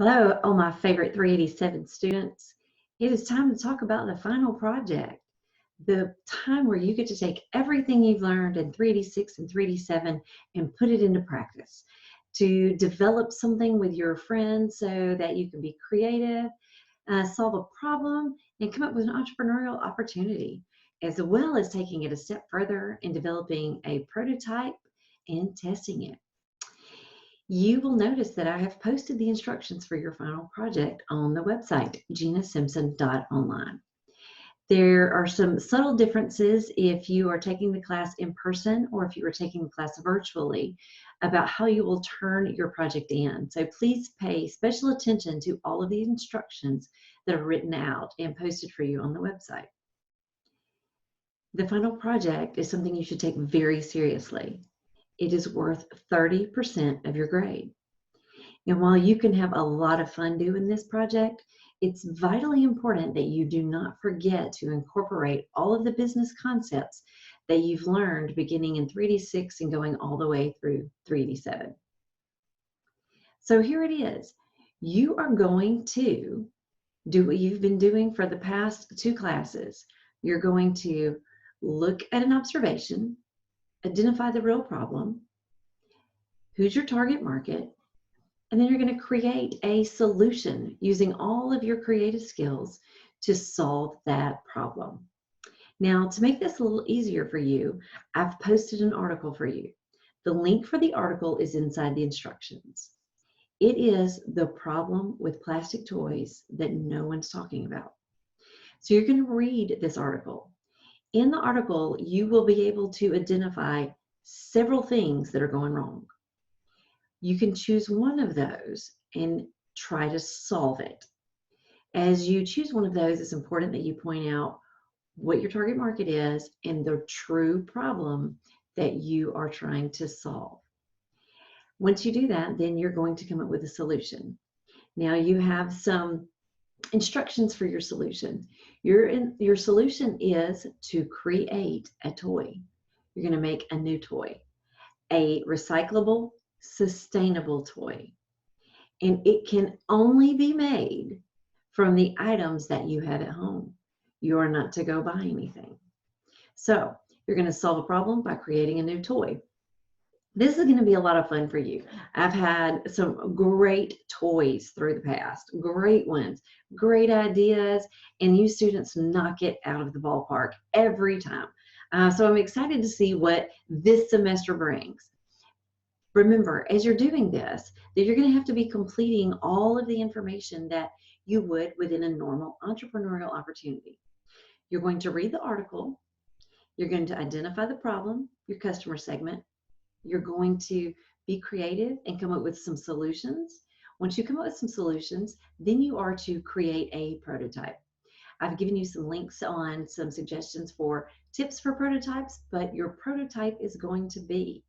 Hello, all my favorite 387 students. It is time to talk about the final project, the time where you get to take everything you've learned in 386 and 387 and put it into practice, to develop something with your friends so that you can be creative, solve a problem, and come up with an entrepreneurial opportunity, as well as taking it a step further and developing a prototype and testing it. You will notice that I have posted the instructions for your final project on the website, ginasimpson.online. There are some subtle differences if you are taking the class in person or if you are taking the class virtually about how you will turn your project in. So please pay special attention to all of the instructions that are written out and posted for you on the website. The final project is something you should take very seriously. It is worth 30% of your grade. And while you can have a lot of fun doing this project, it's vitally important that you do not forget to incorporate all of the business concepts that you've learned beginning in 386 and going all the way through 387. So here it is. You are going to do what you've been doing for the past two classes. You're going to look at an observation, identify the real problem, who's your target market, and then you're going to create a solution using all of your creative skills to solve that problem. Now, to make this a little easier for you, I've posted an article for you. The link for the article is inside the instructions. It is the problem with plastic toys that no one's talking about. So you're going to read this article. In the article, you will be able to identify several things that are going wrong. You can choose one of those and try to solve it. As you choose one of those, it's important that you point out what your target market is and the true problem that you are trying to solve. Once you do that, then you're going to come up with a solution. Now you have some instructions for your solution. Your solution is to create a toy. You're going to make a new toy, a recyclable, sustainable toy. And it can only be made from the items that you have at home. You are not to go buy anything. So you're going to solve a problem by creating a new toy. This is going to be a lot of fun for you. I've had some great toys through the past, great ones, great ideas, and you students knock it out of the ballpark every time. So I'm excited to see what this semester brings. Remember, as you're doing this, that you're going to have to be completing all of the information that you would within a normal entrepreneurial opportunity. You're going to read the article. You're going to identify the problem, your customer segment. You're going to be creative and come up with some solutions. Once you come up with some solutions, then you are to create a prototype. I've given you some links on some suggestions for tips for prototypes, but your prototype is going to be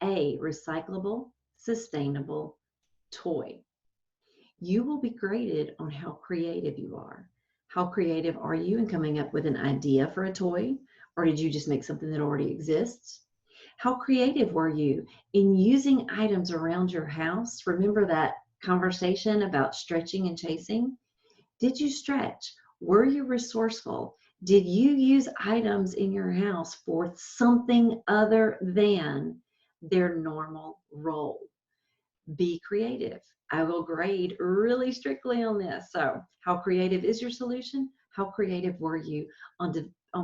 a recyclable, sustainable toy. You will be graded on how creative you are. How creative are you in coming up with an idea for a toy? Or did you just make something that already exists? How creative were you in using items around your house? Remember that conversation about stretching and chasing? Did you stretch? Were you resourceful? Did you use items in your house for something other than their normal role? Be creative. I will grade really strictly on this. So how creative is your solution? How creative were you on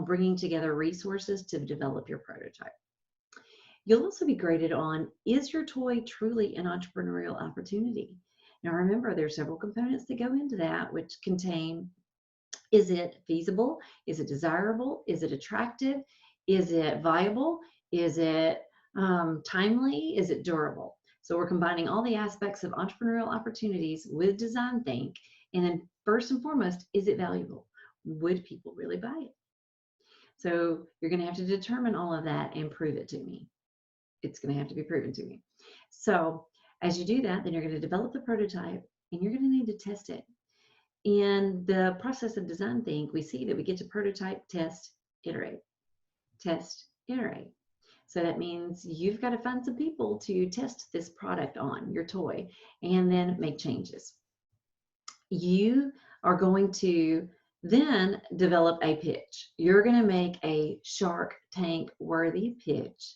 bringing together resources to develop your prototype? You'll also be graded on, is your toy truly an entrepreneurial opportunity? Now remember, there are several components that go into that, which contain, is it feasible? Is it desirable? Is it attractive? Is it viable? Is it timely? Is it durable? So we're combining all the aspects of entrepreneurial opportunities with design think. And then first and foremost, is it valuable? Would people really buy it? So you're going to have to determine all of that and prove it to me. It's going to have to be proven to me. So as you do that, then you're going to develop the prototype and you're going to need to test it. In the process of design think, we see that we get to prototype, test, iterate. Test, iterate. So that means you've got to find some people to test this product on, your toy, and then make changes. you are going to then develop a pitch. You're going to make a Shark Tank worthy pitch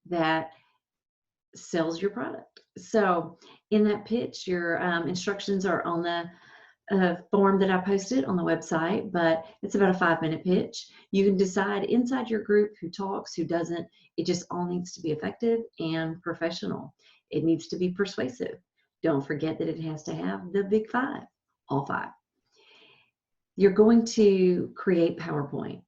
that sells your product. So in that pitch, your instructions are on the form that I posted on the website, but it's about a 5-minute pitch. You can decide inside your group who talks, who doesn't. It just all needs to be effective and professional. It needs to be persuasive. Don't forget that it has to have the big 5, all 5. You're going to create PowerPoint.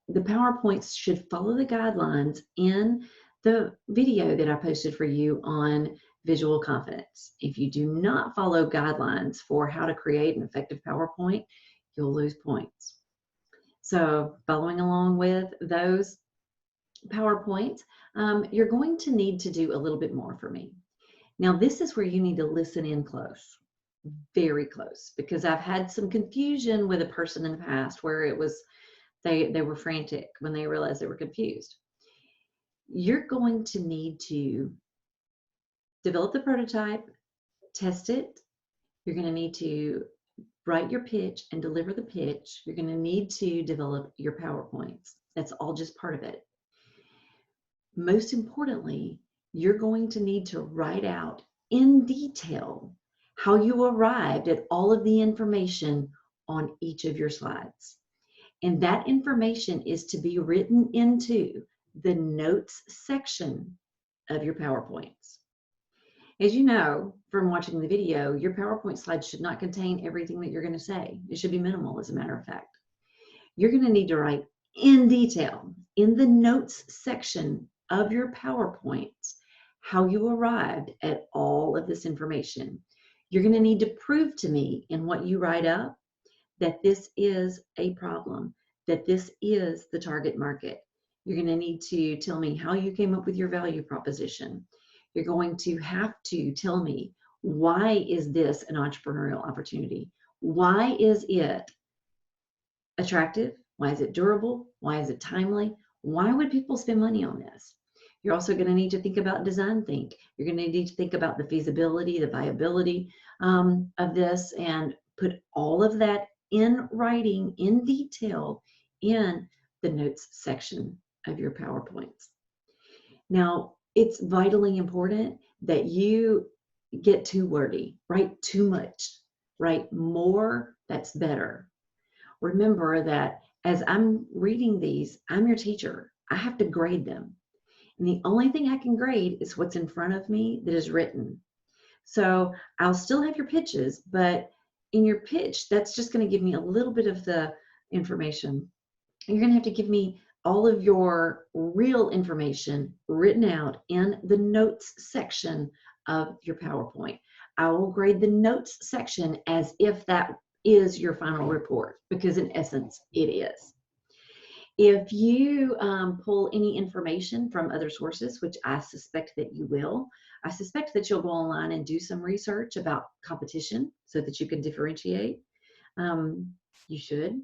The PowerPoints should follow the guidelines in the video that I posted for you on visual confidence. If you do not follow guidelines for how to create an effective PowerPoint, you'll lose points. So following along with those PowerPoints, you're going to need to do a little bit more for me. Now, this is where you need to listen in close, very close, because I've had some confusion with a person in the past where it was they were frantic when they realized they were confused. You're going to need to develop the prototype, test it. You're going to need to write your pitch and deliver the pitch. You're going to need to develop your PowerPoints. That's all just part of it. Most importantly, you're going to need to write out in detail how you arrived at all of the information on each of your slides. And that information is to be written into the notes section of your PowerPoints. As you know from watching the video, your PowerPoint slides should not contain everything that you're going to say. It should be minimal, as a matter of fact. You're going to need to write in detail in the notes section of your PowerPoints how you arrived at all of this information. You're going to need to prove to me in what you write up that this is a problem, that this is the target market. You're going to need to tell me how you came up with your value proposition. You're going to have to tell me, why is this an entrepreneurial opportunity? Why is it attractive? Why is it durable? Why is it timely? Why would people spend money on this? You're also going to need to think about design think. You're going to need to think about the feasibility, the viability of this, and put all of that in writing in detail in the notes section of your PowerPoints. Now, it's vitally important that you get too wordy, write too much, write more, that's better. Remember that as I'm reading these, I'm your teacher. I have to grade them. And the only thing I can grade is what's in front of me that is written. So I'll still have your pitches, but in your pitch, that's just going to give me a little bit of the information. You're going to have to give me all of your real information written out in the notes section of your PowerPoint. I will grade the notes section as if that is your final report, because in essence, it is. If you pull any information from other sources, which I suspect that you will, I suspect that you'll go online and do some research about competition so that you can differentiate. You should.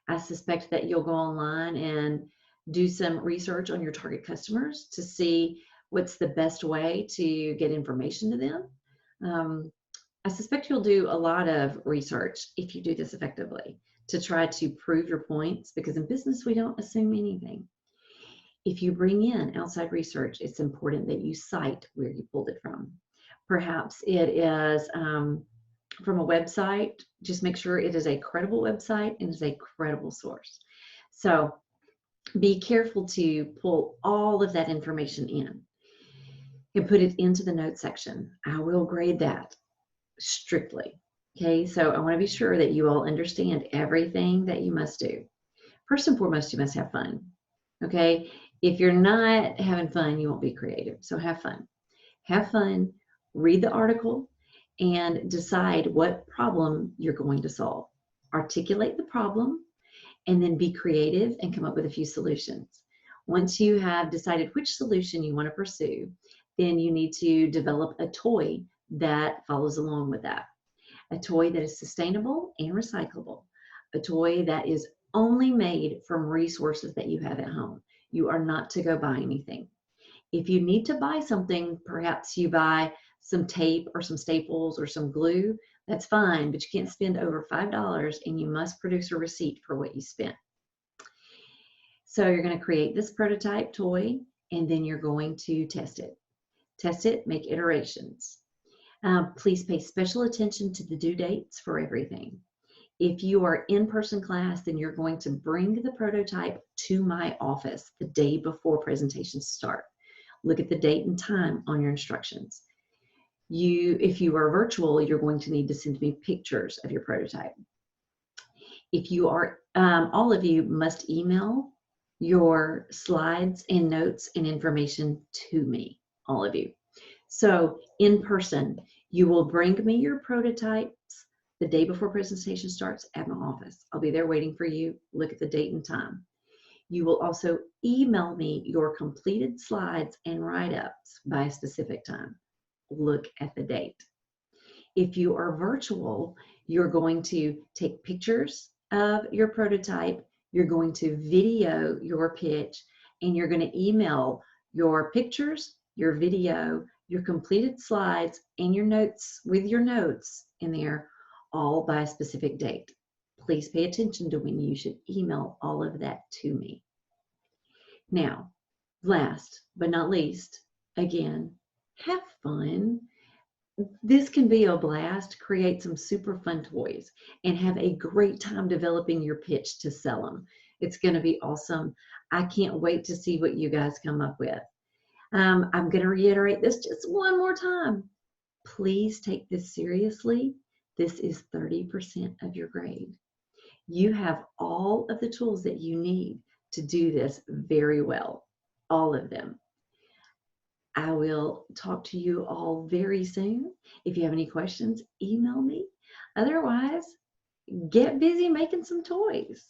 I suspect that you'll go online and do some research on your target customers to see what's the best way to get information to them. I suspect you'll do a lot of research if you do this effectively to try to prove your points, because in business, we don't assume anything. If you bring in outside research, it's important that you cite where you pulled it from. Perhaps it is from a website. Just make sure it is a credible website and is a credible source. So be careful to pull all of that information in and put it into the notes section. I will grade that strictly. Okay, so I want to be sure that you all understand everything that you must do. First and foremost, you must have fun. Okay, if you're not having fun, you won't be creative. So have fun. Have fun, read the article, and decide what problem you're going to solve. Articulate the problem, and then be creative and come up with a few solutions. Once you have decided which solution you want to pursue, then you need to develop a toy that follows along with that. A toy that is sustainable and recyclable. A toy that is only made from resources that you have at home. You are not to go buy anything. If you need to buy something, perhaps you buy some tape or some staples or some glue. That's fine, but you can't spend over $5 and you must produce a receipt for what you spent. So you're going to create this prototype toy and then you're going to test it. Test it, make iterations. Please pay special attention to the due dates for everything. If you are in-person class, then you're going to bring the prototype to my office the day before presentations start. Look at the date and time on your instructions. If you are virtual, you're going to need to send me pictures of your prototype. If you are, all of you must email your slides and notes and information to me, all of you. So in person, you will bring me your prototypes the day before presentation starts at my office. I'll be there waiting for you. Look at the date and time. You will also email me your completed slides and write-ups by a specific time. Look at the date. If you are virtual, you're going to take pictures of your prototype, you're going to video your pitch, and you're going to email your pictures, your video, your completed slides, and your notes with your notes in there, all by a specific date. Please pay attention to when you should email all of that to me. Now, last but not least, again, have fun. This can be a blast. Create some super fun toys and have a great time developing your pitch to sell them. It's going to be awesome. I can't wait to see what you guys come up with. I'm going to reiterate this just one more time. Please take this seriously. This is 30% of your grade. You have all of the tools that you need to do this very well, all of them. I will talk to you all very soon. If you have any questions, email me. Otherwise, get busy making some toys.